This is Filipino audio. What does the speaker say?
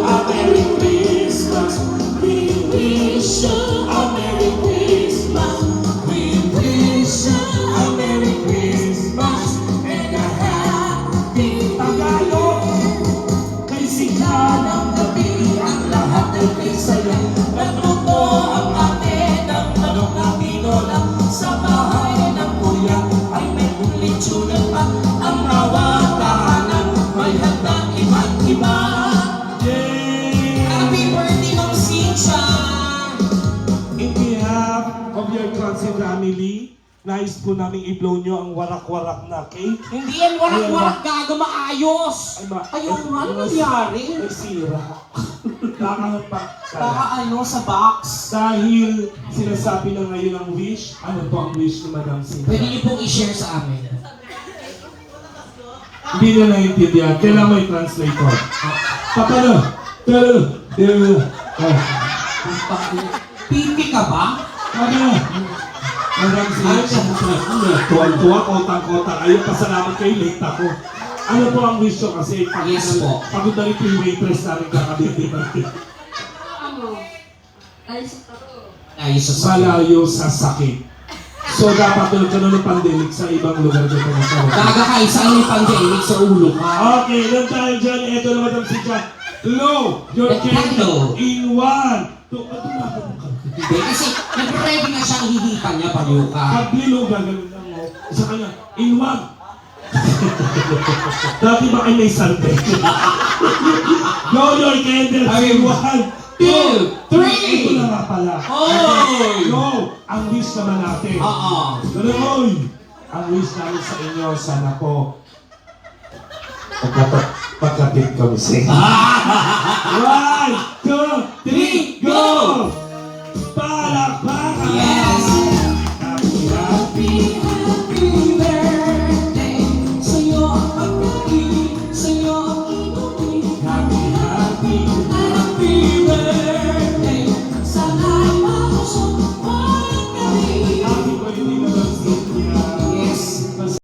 a Merry Christmas. We wish you a Merry Christmas. We wish you a Merry Christmas and a Happy Tagalog. Kay sigla ng gabi ang lahat ay kay saya. Nagluto ang ate ng manok na tinola. Sa bahay ng kuya ay may lechon pa. Ang bawat tahanan may handang iba't iba. Yay! Happy birthday, Ma'am Cynthia! In behalf of your Clancy family, nais po namin i-blow nyo ang warak-warak na cake. Hindi yan warak-warak, gago, maayos! Ayaw nga, ano nangyari? Ay, sira. Nakahanap pa. Baka ano, sa box. Dahil sinasabi na ngayon ang wish, ano po ang wish ni Madam Cynthia? Pwede niyo pong i-share sa amin. Hindi na naiintindihan. Kailangan may translator. Papano? Pipi ka ba? Ano? Madam Cynthia. Tuwan-tuwa, kotang-kotang. Ayun, pasalamat kayo, late ako. Ano po ang wish ko kasi Yes po. pagod na rin po yung waitress namin kakabitipan. Ayos sa Malayo sa sakit. So dapat tulog ka ng pandemic sa ibang lugar dito na sa Gaga ka, isa yung pandemic sa ulo ka. Okay, lang tayo dyan. Ito na Madam Cynthia. Blow your Hello. candle in 1, 2, Hindi, kasi nag-ready na siyang hihipan niya pag ka. Pag blow, gagawin lang mo. Isa kanya, in 1. Dati ba kayo may sante? Blow your candle in 1, 2, 3. Ito na nga pala. Oy! Go! Ang wish naman natin. Oo. Gano'n! Ang wish namin sa inyo, sana po pagkatid kami sa 1, 2, 3, go! Palakpakan! Yes! Happy, happy